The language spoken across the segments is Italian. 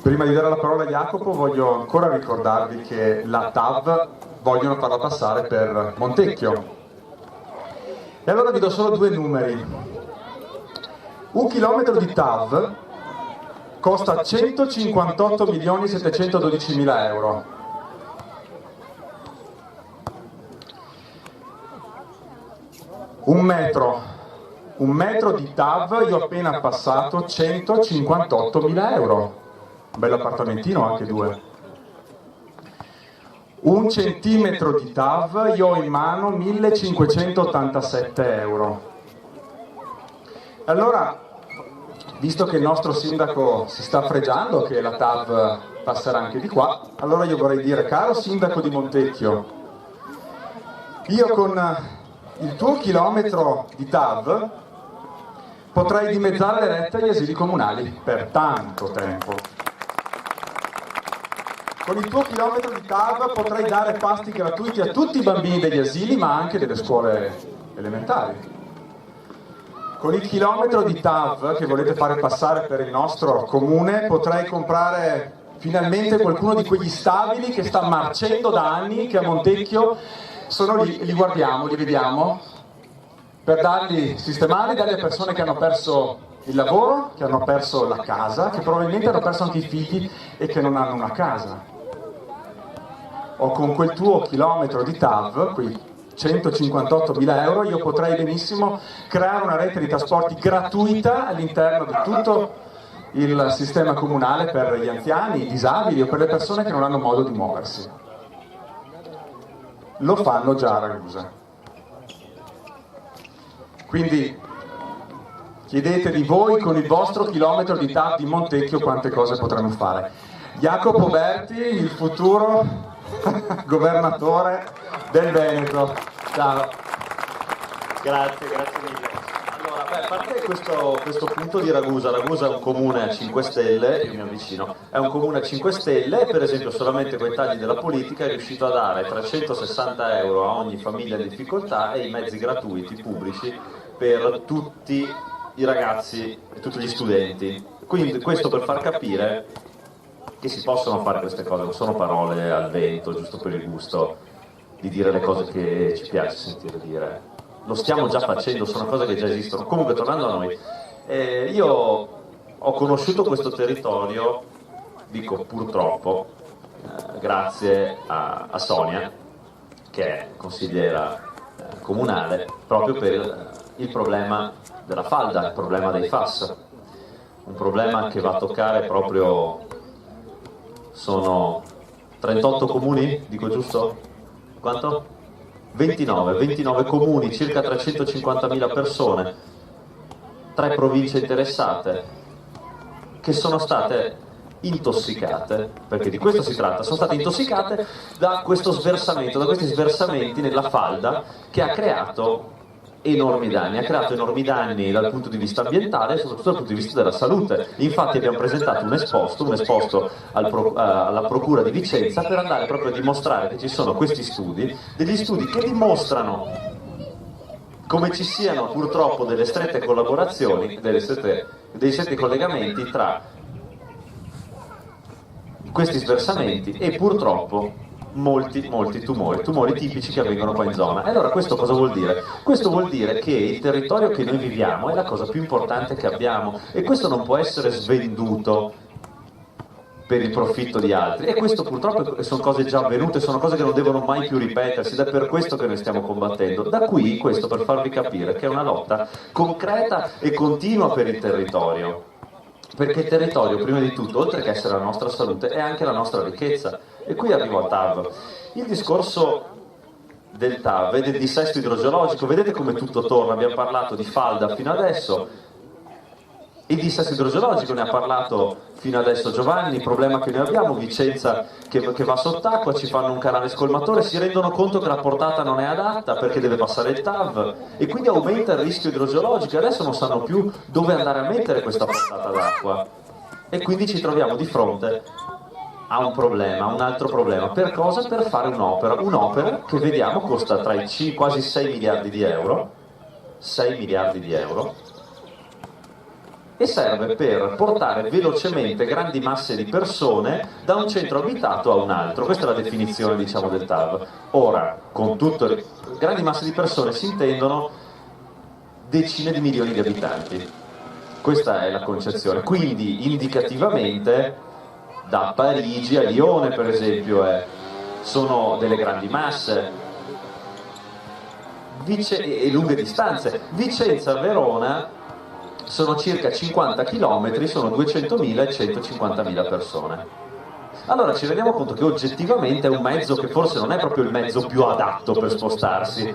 Prima di dare la parola a Jacopo voglio ancora ricordarvi che la TAV vogliono farla passare per Montecchio. E allora vi do solo due numeri. Un chilometro di TAV costa 158.712.000 euro. Un metro di TAV io ho appena passato 158.000 euro. Un bello appartamentino, anche due. Un centimetro di TAV io ho in mano 1.587 euro. Allora, visto che il nostro sindaco si sta fregiando che la TAV passerà anche di qua, allora io vorrei dire, caro sindaco di Montecchio, io con il tuo chilometro di TAV potrei dimezzare le rette agli asili comunali per tanto tempo. Con il tuo chilometro di TAV potrei dare pasti gratuiti a tutti i bambini degli asili, ma anche delle scuole elementari. Con il chilometro di TAV che volete fare passare per il nostro comune potrei comprare finalmente qualcuno di quegli stabili che sta marcendo da anni, che a Montecchio sono lì, li guardiamo, li vediamo, per sistemarli, darli a persone che hanno perso il lavoro, che hanno perso la casa, che probabilmente hanno perso anche i figli e che non hanno una casa. O con quel tuo chilometro di TAV, quei 158.000 euro, io potrei benissimo creare una rete di trasporti gratuita all'interno di tutto il sistema comunale per gli anziani, i disabili o per le persone che non hanno modo di muoversi. Lo fanno già a Ragusa. Quindi chiedetevi voi con il vostro chilometro di TAV di Montecchio quante cose potremmo fare. Jacopo Berti, il futuro governatore del Veneto. Ciao. Grazie mille. Allora, a parte questo punto di Ragusa è un comune a 5 stelle, io mi avvicino, è un comune a 5 stelle e per esempio solamente con i tagli della politica è riuscito a dare 360 euro a ogni famiglia in difficoltà e i mezzi gratuiti pubblici per tutti i ragazzi e tutti gli studenti. Quindi questo per far capire che si possono fare queste cose, non sono parole al vento, giusto per il gusto di dire le cose che ci piace sentire dire. Lo stiamo già facendo, sono cose che già esistono. Comunque, tornando a noi, io ho conosciuto questo territorio, dico purtroppo, grazie a Sonia, che è consigliera comunale, proprio per il problema della falda, il problema dei FAS, un problema che va a toccare proprio... Sono 38 comuni, dico giusto? Quanto? 29 comuni, circa 350.000 persone, 3 province interessate, che sono state intossicate, perché di questo si tratta, sono state intossicate da questo sversamento, da questi sversamenti nella falda che ha creato enormi danni dal punto di vista ambientale e soprattutto dal punto di vista della salute. Infatti abbiamo presentato un esposto alla Procura di Vicenza per andare proprio a dimostrare che ci sono questi studi, degli studi che dimostrano come ci siano purtroppo delle strette collaborazioni, dei stretti collegamenti tra questi sversamenti e purtroppo molti tumori tipici che avvengono qua in zona. E allora questo cosa vuol dire? Questo vuol dire che il territorio che noi viviamo è la cosa più importante che abbiamo e questo non può essere svenduto per il profitto di altri, e questo purtroppo sono cose già avvenute, sono cose che non devono mai più ripetersi ed è per questo che noi stiamo combattendo. Da qui questo per farvi capire che è una lotta concreta e continua per il territorio, perché il territorio prima di tutto, oltre che essere la nostra salute, è anche la nostra ricchezza. E qui arrivo al TAV. Il discorso del TAV e del dissesto idrogeologico, vedete come tutto torna, abbiamo parlato di falda fino adesso, il dissesto idrogeologico ne ha parlato fino adesso Giovanni, il problema che noi abbiamo, Vicenza che va sott'acqua, ci fanno un canale scolmatore, si rendono conto che la portata non è adatta perché deve passare il TAV e quindi aumenta il rischio idrogeologico e adesso non sanno più dove andare a mettere questa portata d'acqua e quindi ci troviamo di fronte a un problema, un altro problema. Per cosa? Per fare un'opera che vediamo costa tra i quasi 6 miliardi di euro, e serve per portare velocemente grandi masse di persone da un centro abitato a un altro. Questa è la definizione, diciamo, del TAV. Ora, con tutto, grandi masse di persone si intendono decine di milioni di abitanti. Questa è la concezione. Quindi, indicativamente, da Parigi a Lione, per esempio, sono delle grandi masse. E lunghe distanze. Vicenza-Verona sono circa 50 km, sono 200.000 e 150.000 persone. Allora ci rendiamo conto che oggettivamente è un mezzo che forse non è proprio il mezzo più adatto per spostarsi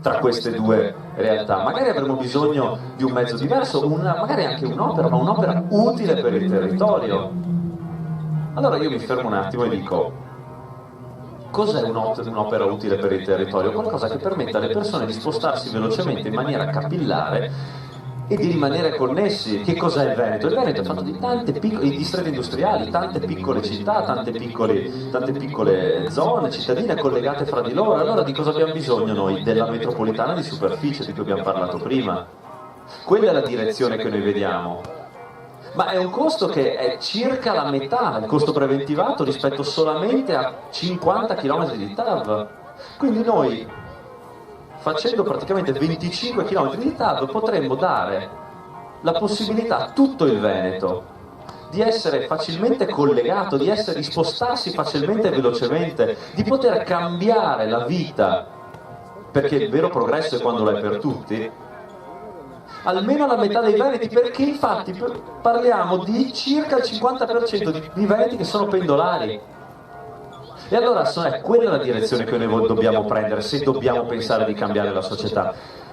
tra queste due realtà. Magari avremo bisogno di un mezzo diverso, magari anche un'opera, ma un'opera utile per il territorio. Allora io mi fermo un attimo e dico: cos'è un'opera utile per il territorio? Qualcosa che permetta alle persone di spostarsi velocemente in maniera capillare e di rimanere connessi. Che cos'è il Veneto? Il Veneto è fatto di tante piccole distretti industriali, tante piccole città, tante piccole zone cittadine collegate fra di loro. Allora di cosa abbiamo bisogno noi? Della metropolitana di superficie di cui abbiamo parlato prima. Quella è la direzione che noi vediamo. Ma è un costo che è circa la metà, il costo preventivato, rispetto solamente a 50 km di TAV. Quindi noi, facendo praticamente 25 km di TAV, potremmo dare la possibilità a tutto il Veneto di essere facilmente collegato, di spostarsi facilmente e velocemente, di poter cambiare la vita, perché il vero progresso è quando lo è per tutti, almeno la metà dei veneti, perché infatti parliamo di circa il 50% di veneti che sono pendolari. E allora è quella la direzione che noi dobbiamo prendere se dobbiamo pensare di cambiare la società.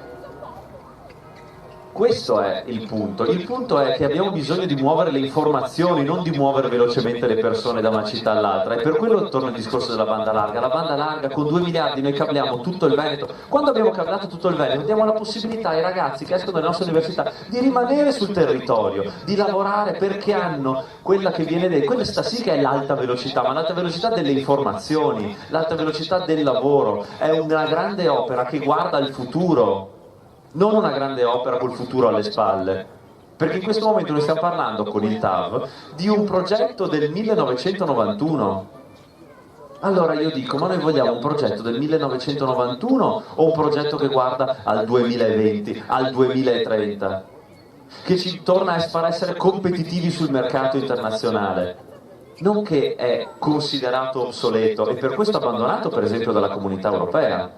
Questo è il punto. Il punto è che abbiamo bisogno di muovere le informazioni, non di muovere velocemente le persone da una città all'altra. E per quello torna il discorso della banda larga. La banda larga, con 2 miliardi noi cabliamo tutto il Veneto. Quando abbiamo cablato tutto il Veneto, diamo la possibilità ai ragazzi che escono dalle nostre università di rimanere sul territorio, di lavorare, perché hanno quella che viene questa sì che è l'alta velocità, ma l'alta velocità delle informazioni, l'alta velocità del lavoro. È una grande opera che guarda al futuro, non una grande opera col futuro alle spalle, perché in questo momento noi stiamo parlando con il TAV di un progetto del 1991. Allora io dico, ma noi vogliamo un progetto del 1991 o un progetto che guarda al 2020, al 2030, che ci torna a far essere competitivi sul mercato internazionale, non che è considerato obsoleto e per questo abbandonato per esempio dalla Comunità Europea?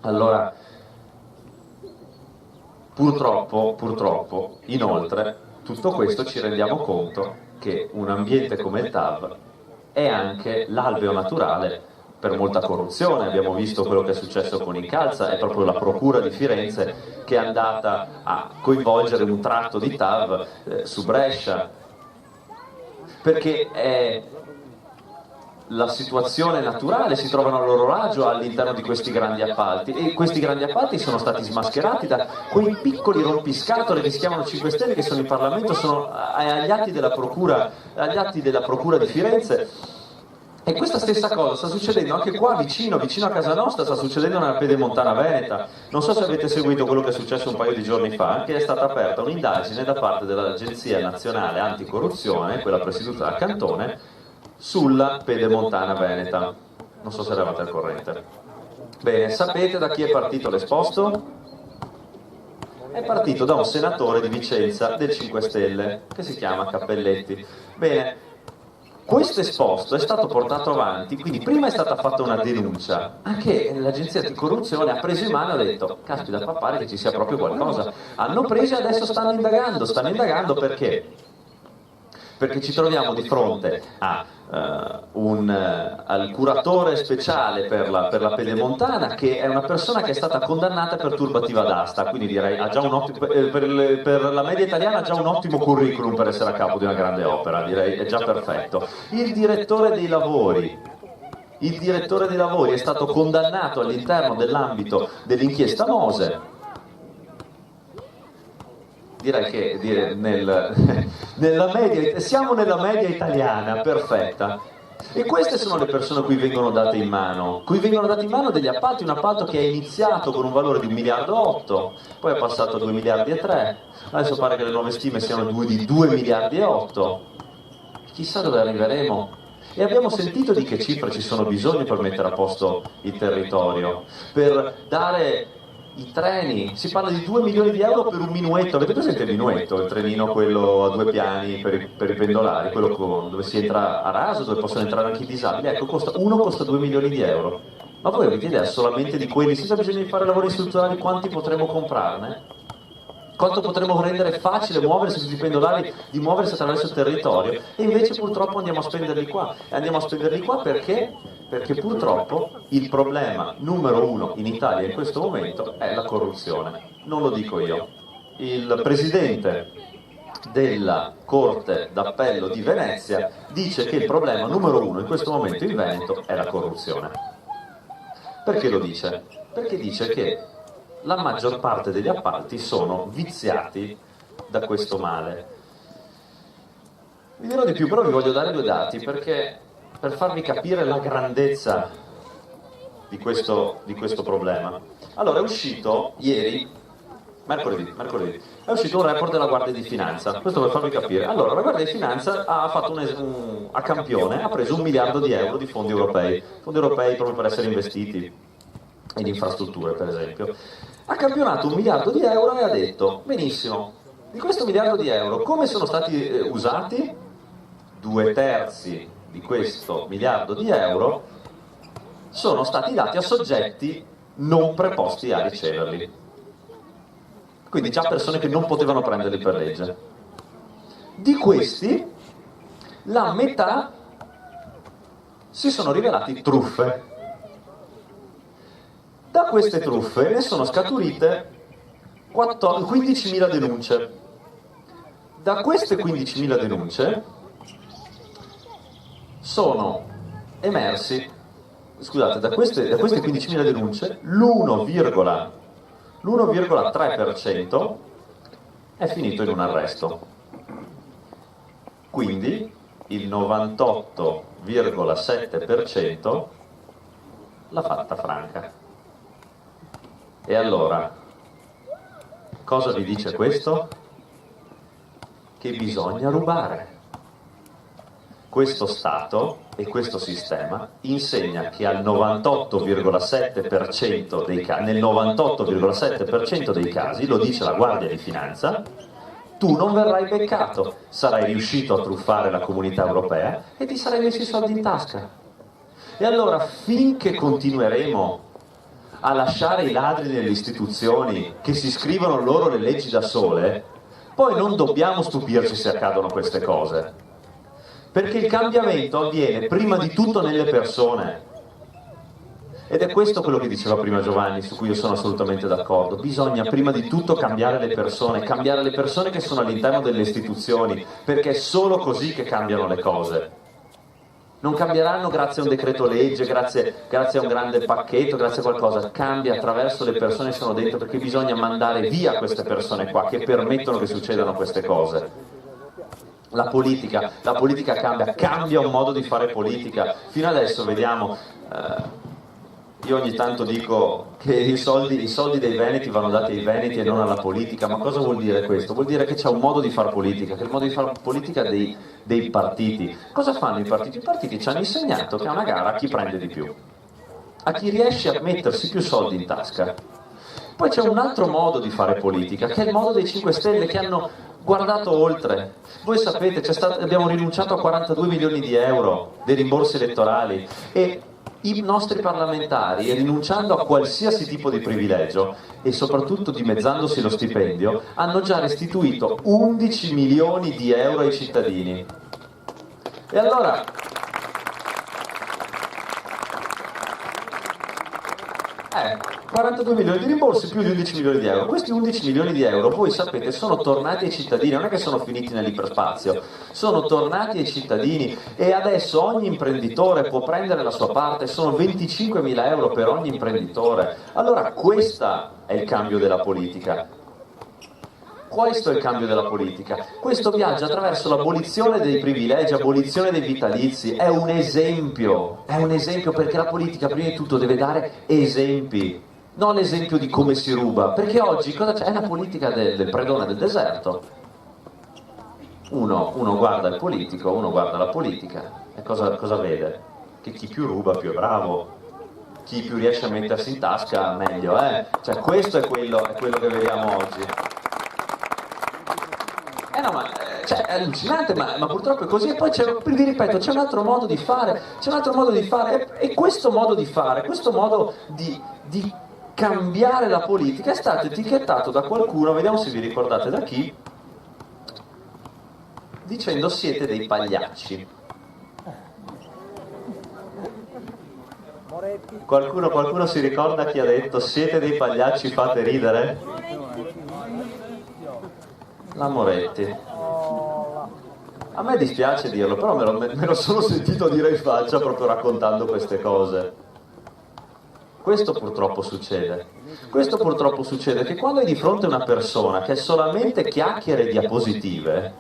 Allora, purtroppo, inoltre, tutto questo ci rendiamo conto che un ambiente come il TAV è anche l'alveo naturale per molta corruzione. Abbiamo visto quello che è successo con Incalza, è proprio la Procura di Firenze che è andata a coinvolgere un tratto di TAV su Brescia, perché è la situazione naturale, si trovano a loro agio all'interno di questi grandi appalti, e questi grandi appalti sono stati smascherati da quei piccoli rompiscatole che si chiamano 5 Stelle, che sono in Parlamento, sono agli atti della Procura di Firenze. E questa stessa cosa sta succedendo anche qua vicino a casa nostra, sta succedendo nella Pedemontana Veneta. Non so se avete seguito quello che è successo un paio di giorni fa, che è stata aperta un'indagine da parte dell'Agenzia Nazionale Anticorruzione, quella presieduta da Cantone, sulla Pedemontana Veneta. Non so se eravate al corrente. Bene, sapete da chi è partito l'esposto? È partito da un senatore di Vicenza del 5 Stelle che si chiama Cappelletti. Bene, questo esposto è stato portato avanti, quindi prima è stata fatta una denuncia, anche l'agenzia anticorruzione ha preso in mano e ha detto: caspita, fa pare che ci sia proprio qualcosa. Hanno preso e adesso stanno indagando perché? Perché ci troviamo di fronte al curatore speciale per la Pedemontana, che è una persona che è stata condannata per turbativa d'asta, quindi direi ha già per la media italiana ha già un ottimo curriculum per essere a capo di una grande opera, direi è già perfetto. Il direttore dei lavori è stato condannato all'interno dell'ambito dell'inchiesta Mose. Direi che siamo nella media italiana, perfetta. E queste sono le persone a cui vengono date in mano, degli appalti, un appalto che è iniziato con un valore di 1,8 miliardi, poi è passato a 2,3 miliardi, adesso pare che le nuove stime siano di 2,8 miliardi, chissà dove arriveremo. E abbiamo sentito di che cifre ci sono bisogni per mettere a posto il territorio, per dare i treni, si parla di 2 milioni di euro per un minuetto, avete presente il minuetto, il trenino quello a 2 piani per i pendolari, quello dove si entra a raso, dove possono entrare anche i disabili, ecco, uno costa 2 milioni di euro, ma voi avete idea solamente di quelli, senza bisogno di fare lavori strutturali, quanti potremo comprarne? Quanto potremo rendere facile muoversi sui pendolari, di muoversi attraverso il territorio, e invece purtroppo andiamo a spenderli qua. E andiamo a spenderli qua perché? Perché purtroppo il problema numero uno in Italia in questo momento è la corruzione. Non lo dico io. Il presidente della Corte d'Appello di Venezia dice che il problema numero uno in questo momento in Veneto è la corruzione. Perché lo dice? Perché dice che la maggior parte degli appalti sono viziati da questo male. Vi dirò di più, però vi voglio dare due dati per farvi capire la grandezza di questo problema. Allora, è uscito ieri, mercoledì, è uscito un report della Guardia di Finanza, questo per farvi capire. Allora, la Guardia di Finanza ha fatto a campione, ha preso 1 miliardo di euro di fondi europei proprio per essere investiti in infrastrutture, per esempio. Ha campionato 1 miliardo di euro e ha detto, benissimo, di questo 1 miliardo di euro come sono stati usati? 2/3 di questo 1 miliardo di euro sono stati dati a soggetti non preposti a riceverli, quindi già persone che non potevano prenderli per legge. Di questi la metà si sono rivelati truffe. Da queste truffe ne sono scaturite 15.000 denunce. Da queste 15.000 denunce sono emersi, scusate, da queste 15.000 denunce l'1,3% è finito in un arresto. Quindi il 98,7% l'ha fatta franca. E allora, cosa vi dice questo? Che bisogna rubare. Questo Stato e questo sistema insegna che al 98,7% nel 98,7% dei casi, lo dice la Guardia di Finanza, tu non verrai beccato, sarai riuscito a truffare la comunità europea e ti sarai messo i soldi in tasca. E allora, finché continueremo a lasciare i ladri nelle istituzioni che si scrivono loro le leggi da sole, poi non dobbiamo stupirci se accadono queste cose, perché il cambiamento avviene prima di tutto nelle persone, ed è questo quello che diceva prima Giovanni, su cui io sono assolutamente d'accordo. Bisogna prima di tutto cambiare le persone che sono all'interno delle istituzioni, perché è solo così che cambiano le cose. Non cambieranno grazie a un decreto legge, grazie a un grande pacchetto, grazie a qualcosa. Cambia attraverso le persone che sono dentro, perché bisogna mandare via queste persone qua che permettono che succedano queste cose. La politica cambia un modo di fare politica. Fino adesso vediamo, io ogni tanto dico che i soldi dei veneti vanno dati ai veneti e non alla politica, ma cosa vuol dire questo? Vuol dire che c'è un modo di fare politica, che è il modo di fare politica dei partiti. Cosa fanno i partiti? I partiti ci hanno insegnato che è una gara a chi prende di più, a chi riesce a mettersi più soldi in tasca. Poi c'è un altro modo di fare politica, che è il modo dei 5 Stelle, che hanno guardato oltre. Voi sapete, abbiamo rinunciato a 42 milioni di euro dei rimborsi elettorali, e i nostri parlamentari, rinunciando a qualsiasi tipo di privilegio e soprattutto dimezzandosi lo stipendio, hanno già restituito 11 milioni di euro ai cittadini. E allora, 42 milioni di rimborsi più di 11 milioni di euro. Questi 11 milioni di euro, voi sapete, sono tornati ai cittadini, non è che sono finiti nell'iperspazio, sono tornati ai cittadini, e adesso ogni imprenditore può prendere la sua parte, sono 25.000 euro per ogni imprenditore. Allora questo è il cambio della politica. Questo è il cambio della politica. Questo viaggio attraverso l'abolizione dei privilegi, abolizione dei vitalizi. È un esempio perché la politica prima di tutto deve dare esempi, non l'esempio di come si ruba, perché oggi cosa c'è? È la politica del predone del deserto. Uno guarda il politico, uno guarda la politica e cosa vede? Che chi più ruba più è bravo, chi più riesce a mettersi in tasca meglio è. Cioè questo è quello che vediamo oggi. No, cioè, è allucinante, ma purtroppo è così. E poi vi ripeto, c'è un altro modo di fare, e questo modo di fare, questo modo di cambiare la politica è stato etichettato da qualcuno, vediamo se vi ricordate da chi, dicendo siete dei pagliacci. Qualcuno si ricorda chi ha detto siete dei pagliacci, fate ridere? La Moretti. A me dispiace dirlo, però me lo sono sentito dire in faccia proprio raccontando queste cose. Questo purtroppo succede. Questo purtroppo succede che quando hai di fronte una persona che è solamente chiacchiere e diapositive,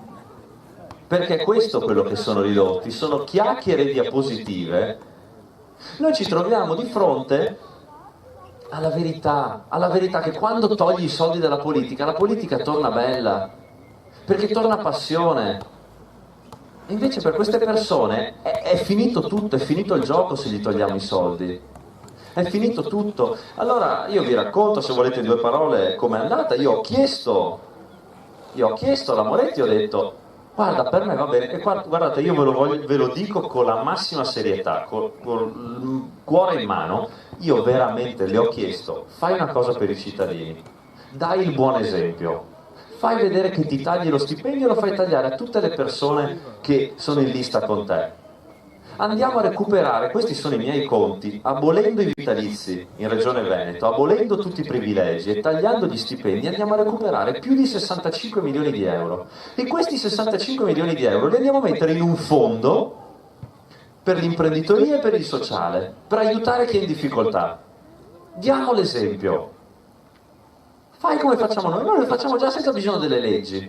perché questo è quello che sono ridotti, sono chiacchiere e diapositive, noi ci troviamo di fronte alla verità che quando togli i soldi dalla politica, la politica torna bella, perché torna passione. E invece per queste persone è finito tutto, è finito il gioco se gli togliamo i soldi. È finito tutto. Allora io vi racconto, se volete in 2 parole, com'è andata. Io ho chiesto alla Moretti, ho detto guarda, per me va bene, e guardate, io ve lo dico con la massima serietà, col cuore in mano, io veramente le ho chiesto, fai una cosa per i cittadini, dai il buon esempio, fai vedere che ti tagli lo stipendio e lo fai tagliare a tutte le persone che sono in lista con te. Andiamo a recuperare, questi sono i miei conti, abolendo i vitalizi in Regione Veneto, abolendo tutti i privilegi e tagliando gli stipendi, andiamo a recuperare più di 65 milioni di euro. E questi 65 milioni di euro li andiamo a mettere in un fondo per l'imprenditoria e per il sociale, per aiutare chi è in difficoltà. Diamo l'esempio. Fai come facciamo noi lo facciamo già senza bisogno delle leggi.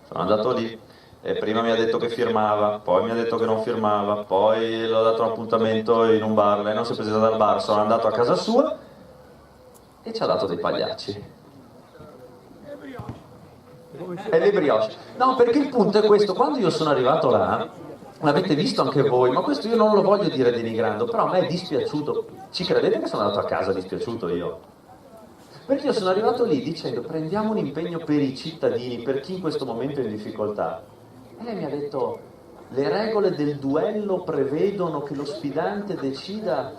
Sono andato lì. E prima mi ha detto che firmava, poi mi ha detto che non firmava, poi l'ho dato un appuntamento in un bar, lei non si è presentata al bar, sono andato a casa sua e ci ha dato dei pagliacci. E le brioche. No, perché il punto è questo, quando io sono arrivato là, l'avete visto anche voi, ma questo io non lo voglio dire denigrando, però a me è dispiaciuto. Ci credete che sono andato a casa dispiaciuto io? Perché io sono arrivato lì dicendo prendiamo un impegno per i cittadini, per chi in questo momento è in difficoltà. E lei mi ha detto, le regole del duello prevedono che lo sfidante decida.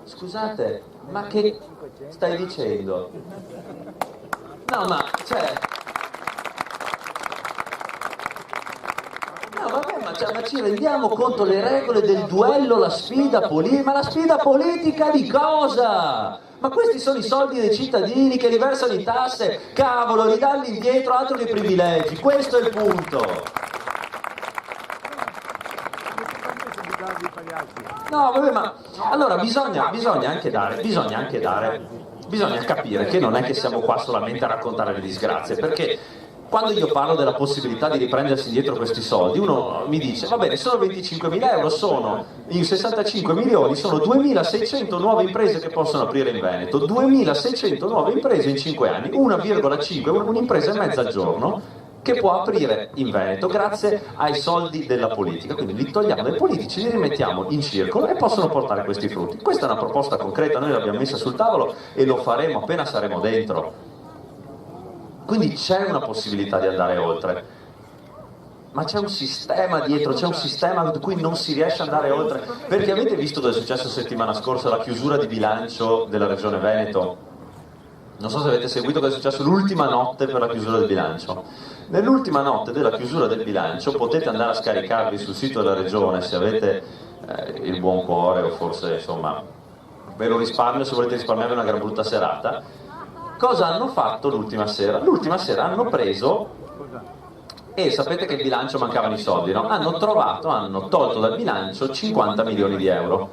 Scusate, ma che stai dicendo? No, ma, cioè... No, vabbè, ma ci rendiamo conto le regole del duello, la sfida politica? Ma la sfida politica di cosa? Ma questi sono i soldi dei cittadini che riversano in tasse, cavolo, ridalli indietro, altro che privilegi, questo è il punto. No, vabbè, ma allora bisogna capire che non è che siamo qua solamente a raccontare le disgrazie, perché quando io parlo della possibilità di riprendersi indietro questi soldi, uno mi dice, va bene, sono 25.000 euro, sono in 65 milioni, sono 2.600 nuove imprese che possono aprire in Veneto, 2.600 nuove imprese in 5 anni, 1,5, un'impresa e mezza al giorno, che può aprire in Veneto grazie ai soldi della politica. Quindi li togliamo dai politici, li rimettiamo in circolo e possono portare questi frutti. Questa è una proposta concreta, noi l'abbiamo messa sul tavolo e lo faremo appena saremo dentro. Quindi c'è una possibilità di andare oltre, ma c'è un sistema dietro, c'è un sistema di cui non si riesce ad andare oltre. Perché avete visto cosa è successo settimana scorsa, la chiusura di bilancio della Regione Veneto? Non so se avete seguito cosa è successo l'ultima notte per la chiusura del bilancio. Nell'ultima notte della chiusura del bilancio potete andare a scaricarvi sul sito della Regione se avete il buon cuore o forse insomma ve lo risparmio se volete risparmiare una gran brutta serata. Cosa hanno fatto l'ultima sera? L'ultima sera hanno preso e sapete che il bilancio mancavano i soldi, no? Hanno tolto dal bilancio 50 milioni di euro.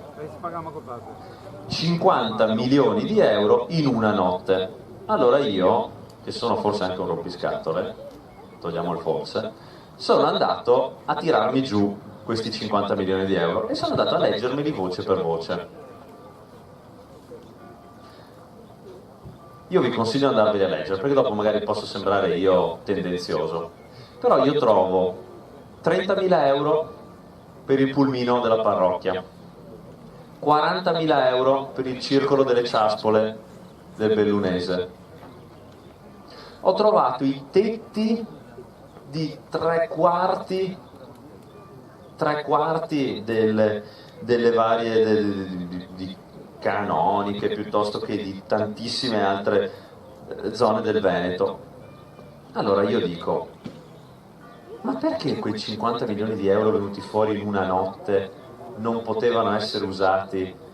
50 milioni di euro in una notte. Allora io che sono forse anche un rompiscatole, togliamo il forse, sono andato a tirarmi giù questi 50 milioni di euro e sono andato a leggermeli voce per voce. Io vi consiglio di andarveli a leggere, perché dopo magari posso sembrare io tendenzioso, però io trovo 30.000 euro per il pulmino della parrocchia, 40.000 euro per il circolo delle ciaspole del Bellunese. Ho trovato i tetti di tre quarti delle varie di canoniche, piuttosto che di tantissime altre zone del Veneto. Allora io dico, ma perché quei 50 milioni di euro venuti fuori in una notte non potevano essere usati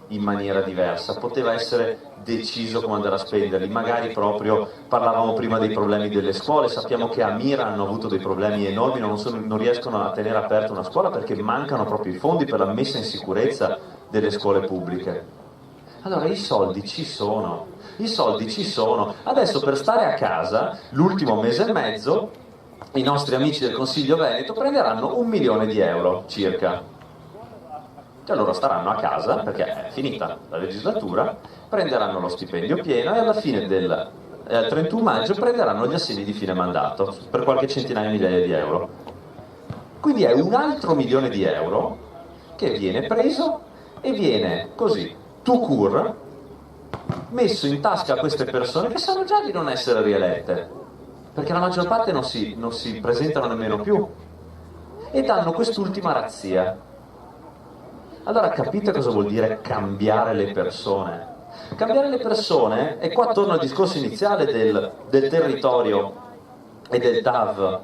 in maniera diversa? Poteva essere deciso come andare a spenderli, magari proprio, parlavamo prima dei problemi delle scuole, sappiamo che a Mira hanno avuto dei problemi enormi, non riescono a tenere aperta una scuola perché mancano proprio i fondi per la messa in sicurezza delle scuole pubbliche. Allora i soldi ci sono, adesso per stare a casa l'ultimo mese e mezzo i nostri amici del Consiglio Veneto prenderanno 1 milione di euro circa. Cioè loro staranno a casa perché è finita la legislatura, prenderanno lo stipendio pieno e alla fine del 31 maggio prenderanno gli assegni di fine mandato per qualche centinaia di migliaia di euro. Quindi è un altro 1 milione di euro che viene preso e viene così, tout court, messo in tasca a queste persone che sanno già di non essere rielette, perché la maggior parte non si presentano nemmeno più, e danno quest'ultima razzia. Allora capite cosa vuol dire cambiare le persone? Cambiare le persone, e qua torno al discorso iniziale del territorio e del TAV.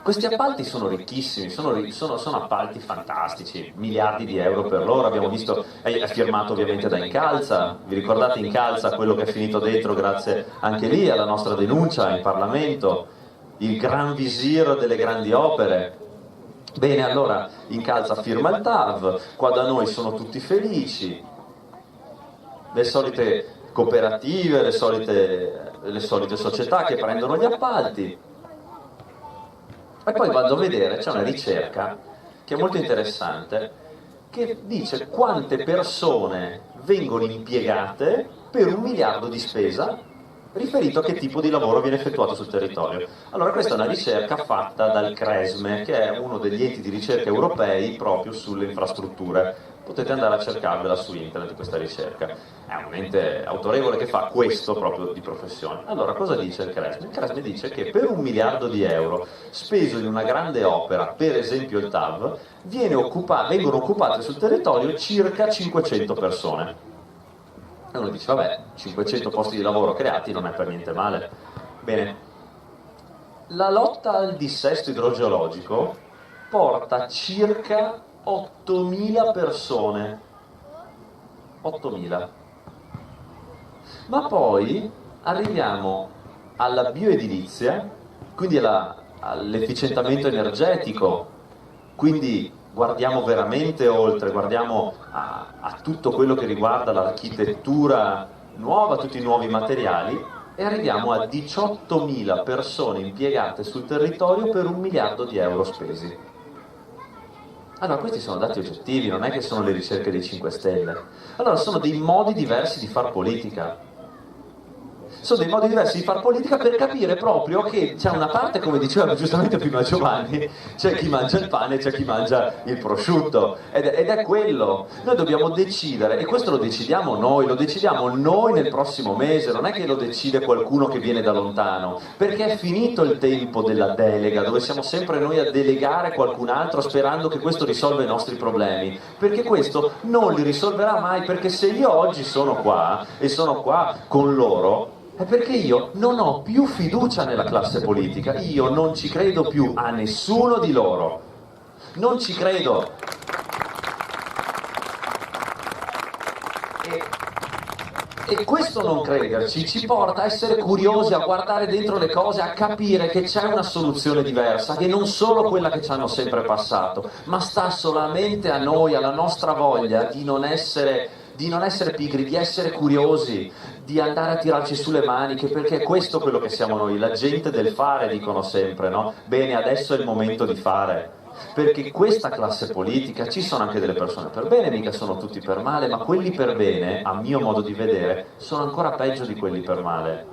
Questi appalti sono ricchissimi, sono appalti fantastici, miliardi di euro per loro, abbiamo visto, è firmato ovviamente da Incalza, vi ricordate Incalza, quello che è finito dentro grazie anche lì alla nostra denuncia in Parlamento, il gran visir delle grandi opere. Bene, allora Incalza firma il TAV, qua da noi sono tutti felici, le solite cooperative, le solite società che prendono gli appalti. E poi vado a vedere, c'è una ricerca che è molto interessante, che dice quante persone vengono impiegate per 1 miliardo di spesa riferito a che tipo di lavoro viene effettuato sul territorio. Allora questa è una ricerca fatta dal CRESME, che è uno degli enti di ricerca europei proprio sulle infrastrutture. Potete andare a cercarvela su internet questa ricerca. È un ente autorevole che fa questo proprio di professione. Allora cosa dice il CRESME? Il CRESME dice che per 1 miliardo di euro speso in una grande opera, per esempio il TAV, vengono occupate sul territorio circa 500 persone. E uno dice, vabbè, 500 posti di lavoro creati non è per niente male. Bene, la lotta al dissesto idrogeologico porta circa 8.000 persone. 8.000. Ma poi arriviamo alla bioedilizia, quindi all'efficientamento energetico, quindi guardiamo veramente oltre, guardiamo a tutto quello che riguarda l'architettura nuova, tutti i nuovi materiali, e arriviamo a 18.000 persone impiegate sul territorio per 1 miliardo di euro spesi. Allora questi sono dati oggettivi, non è che sono le ricerche dei 5 Stelle. Allora sono dei modi diversi di far politica. Sono dei modi diversi di far politica per capire proprio che c'è una parte, come diceva giustamente prima Giovanni, c'è chi mangia il pane e c'è chi mangia il prosciutto, ed è quello. Noi dobbiamo decidere, e questo lo decidiamo noi nel prossimo mese, non è che lo decide qualcuno che viene da lontano, perché è finito il tempo della delega, dove siamo sempre noi a delegare qualcun altro sperando che questo risolva i nostri problemi, perché questo non li risolverà mai, perché se io oggi sono qua, e sono qua con loro, è perché io non ho più fiducia nella classe politica, io non ci credo più a nessuno di loro, non ci credo. E questo non crederci ci porta a essere curiosi, a guardare dentro le cose, a capire che c'è una soluzione diversa, che non solo quella che ci hanno sempre passato, ma sta solamente a noi, alla nostra voglia di non essere di non essere pigri, di essere curiosi, di andare a tirarci sulle maniche, perché è questo quello che siamo noi, la gente del fare, dicono sempre, no? Bene, adesso è il momento di fare. Perché questa classe politica, ci sono anche delle persone per bene, mica sono tutti per male, ma quelli per bene, a mio modo di vedere, sono ancora peggio di quelli per male.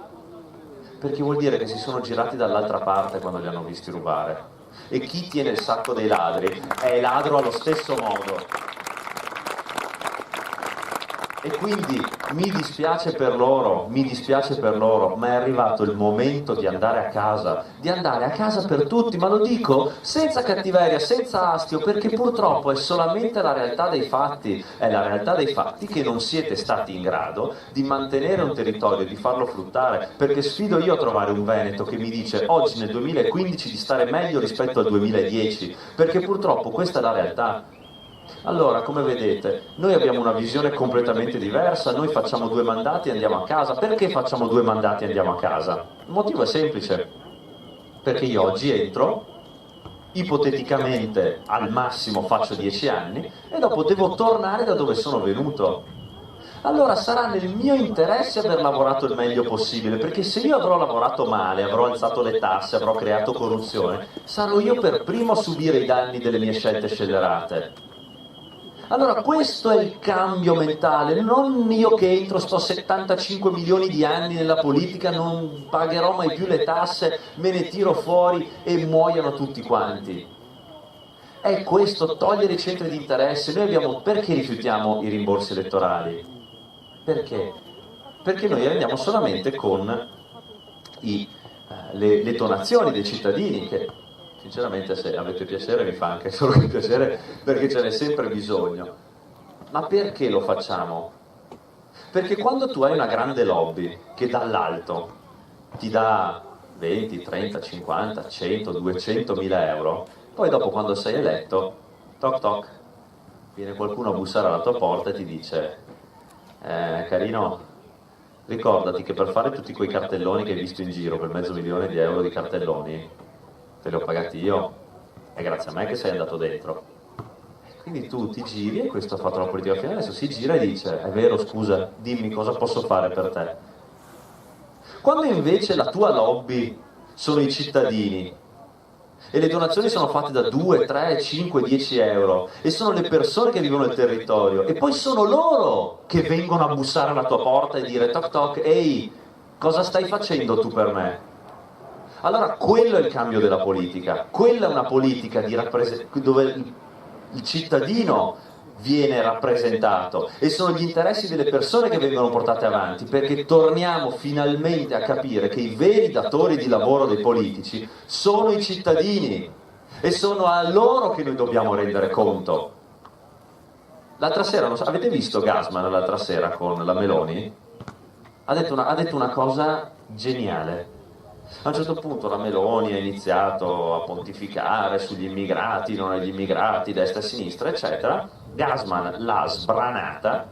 Perché vuol dire che si sono girati dall'altra parte quando li hanno visti rubare. E chi tiene il sacco dei ladri è ladro allo stesso modo. E quindi mi dispiace per loro, ma è arrivato il momento di andare a casa per tutti, ma lo dico senza cattiveria, senza astio, perché purtroppo è solamente la realtà dei fatti, è la realtà dei fatti che non siete stati in grado di mantenere un territorio, di farlo fruttare, perché sfido io a trovare un veneto che mi dice oggi nel 2015 di stare meglio rispetto al 2010, perché purtroppo questa è la realtà. Allora, come vedete, noi abbiamo una visione completamente diversa, noi facciamo 2 mandati e andiamo a casa. Perché facciamo 2 mandati e andiamo a casa? Il motivo è semplice, perché io oggi entro, ipoteticamente al massimo faccio 10 anni e dopo devo tornare da dove sono venuto. Allora sarà nel mio interesse aver lavorato il meglio possibile, perché se io avrò lavorato male, avrò alzato le tasse, avrò creato corruzione, sarò io per primo a subire i danni delle mie scelte scellerate. Allora questo è il cambio mentale, non io che entro, sto 75 milioni di anni nella politica, non pagherò mai più le tasse, me ne tiro fuori e muoiono tutti quanti. È questo, togliere i centri di interesse. Noi perché rifiutiamo i rimborsi elettorali? Perché? Perché noi andiamo solamente con le donazioni dei cittadini, che sinceramente se avete piacere mi fa anche solo che piacere, perché ce n'è sempre bisogno. Ma perché lo facciamo? Perché quando tu hai una grande lobby che dall'alto ti dà 20, 30, 50, 100, 200 mila euro, poi dopo quando sei eletto, toc toc, viene qualcuno a bussare alla tua porta e ti dice carino, ricordati che per fare tutti quei cartelloni che hai visto in giro, quel $500.000 di cartelloni, te li ho pagati io, è grazie a me che sei andato dentro. Quindi tu ti giri, e questo ha fatto la politica finale, adesso si gira e dice, è vero, scusa, dimmi cosa posso fare per te. Quando invece la tua lobby sono i cittadini, e le donazioni sono fatte da 2, 3, 5, 10 euro, e sono le persone che vivono nel territorio, e poi sono loro che vengono a bussare alla tua porta e dire toc toc, ehi, cosa stai facendo tu per me? Allora quello è il cambio della politica, quella è una politica dove il cittadino viene rappresentato e sono gli interessi delle persone che vengono portate avanti, perché torniamo finalmente a capire che i veri datori di lavoro dei politici sono i cittadini e sono a loro che noi dobbiamo rendere conto. L'altra sera, avete visto Gassman l'altra sera con la Meloni? Ha detto una cosa geniale. A un certo punto la Meloni ha iniziato a pontificare sugli immigrati, non agli immigrati, destra e sinistra, eccetera. Gassman l'ha sbranata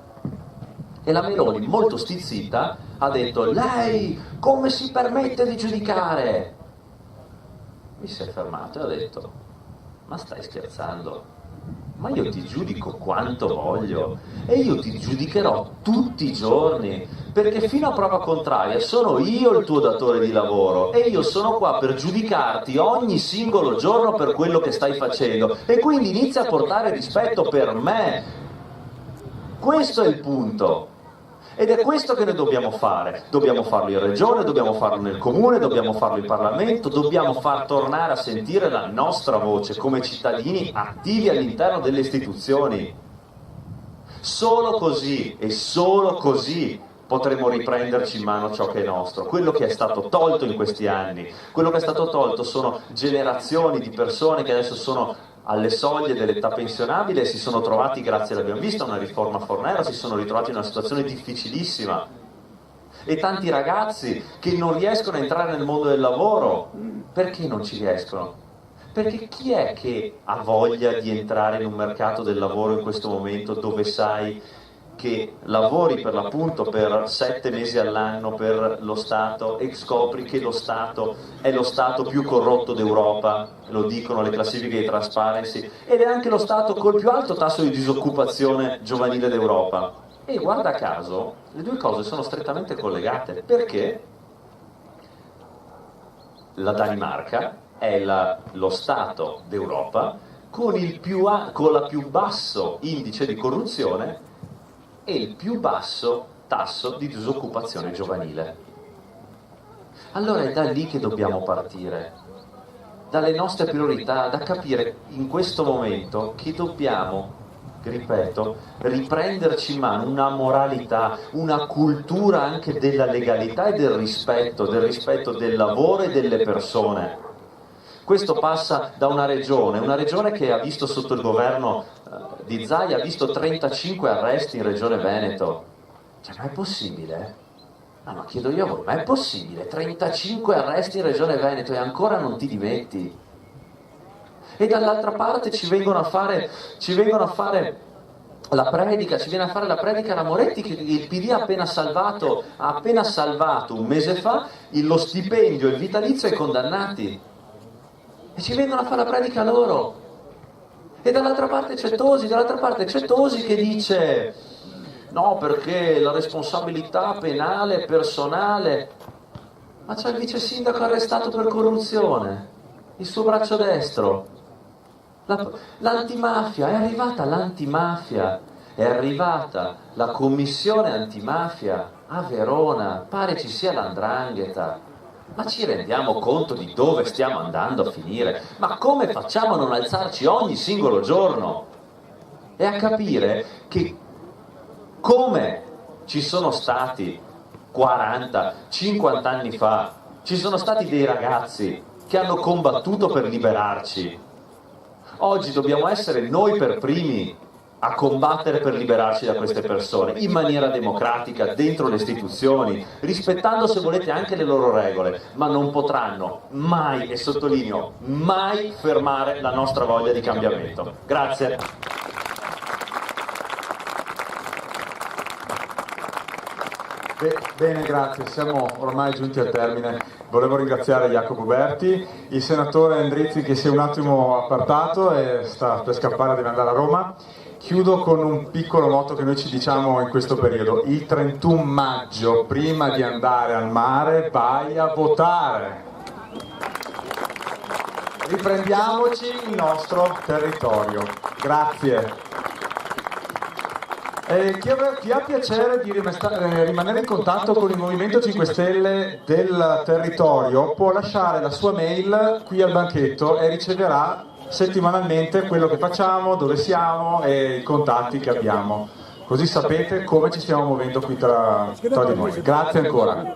e la Meloni, molto stizzita, ha detto: lei come si permette di giudicare? Mi si è fermato e ha detto: ma stai scherzando? Ma io ti giudico quanto voglio e io ti giudicherò tutti i giorni, perché fino a prova contraria sono io il tuo datore di lavoro e io sono qua per giudicarti ogni singolo giorno per quello che stai facendo, e quindi inizia a portare rispetto per me. Questo è il punto. Ed è questo che noi dobbiamo fare. Dobbiamo farlo in regione, dobbiamo farlo nel comune, dobbiamo farlo in Parlamento, dobbiamo far tornare a sentire la nostra voce come cittadini attivi all'interno delle istituzioni. Solo così e solo così potremo riprenderci in mano ciò che è nostro, quello che è stato tolto in questi anni. Quello che è stato tolto sono generazioni di persone che adesso sono alle soglie dell'età pensionabile e si sono trovati, grazie all'abbiamo visto, a una riforma Fornero, si sono ritrovati in una situazione difficilissima. E tanti ragazzi che non riescono a entrare nel mondo del lavoro. Perché non ci riescono? Perché chi è che ha voglia di entrare in un mercato del lavoro in questo momento dove sai che lavori per l'appunto per 7 mesi all'anno per lo Stato e scopri che lo Stato è lo Stato più corrotto d'Europa, lo dicono le classifiche di Transparency, ed è anche lo Stato col più alto tasso di disoccupazione giovanile d'Europa. E guarda caso, le due cose sono strettamente collegate, perché la Danimarca è lo Stato d'Europa con la più basso indice di corruzione e il più basso tasso di disoccupazione giovanile. Allora è da lì che dobbiamo partire, dalle nostre priorità, da capire in questo momento che dobbiamo, ripeto, riprenderci in mano una moralità, una cultura anche della legalità e del rispetto del lavoro e delle persone. Questo passa da una regione che ha visto sotto il governo di Zaia, ha visto 35 arresti in Regione Veneto. Cioè, ma è possibile? No, ma chiedo io a voi, ma è possibile? 35 arresti in Regione Veneto e ancora non ti dimetti? E dall'altra parte ci vengono a fare la predica, ci viene a fare la predica la Moretti, che il PD ha appena salvato un mese fa lo stipendio e il vitalizio ai condannati. E ci vengono a fare la predica loro. E dall'altra parte c'è Tosi che dice no, perché la responsabilità penale è personale. Ma c'è il vice sindaco arrestato per corruzione, il suo braccio destro. L'antimafia, è arrivata l'antimafia, è arrivata la commissione antimafia a Verona, pare ci sia l''ndrangheta. Ma ci rendiamo conto di dove stiamo andando a finire? Ma come facciamo a non alzarci ogni singolo giorno? E a capire che come ci sono stati 40, 50 anni fa, ci sono stati dei ragazzi che hanno combattuto per liberarci. Oggi dobbiamo essere noi per primi a combattere per liberarci da queste persone, in maniera democratica, dentro le istituzioni, rispettando se volete anche le loro regole, ma non potranno mai, e sottolineo, mai fermare la nostra voglia di cambiamento. Grazie. Bene, grazie, siamo ormai giunti al termine. Volevo ringraziare Jacopo Berti, il senatore Endrizzi che si è un attimo appartato e sta per scappare, deve andare a Roma. Chiudo con un piccolo motto che noi ci diciamo in questo periodo: il 31 maggio, prima di andare al mare, vai a votare. Riprendiamoci il nostro territorio. Grazie. Chi ha piacere di rimanere in contatto con il Movimento 5 Stelle del territorio può lasciare la sua mail qui al banchetto e riceverà settimanalmente quello che facciamo, dove siamo e i contatti che abbiamo. Così sapete come ci stiamo muovendo qui tra di noi. Grazie ancora.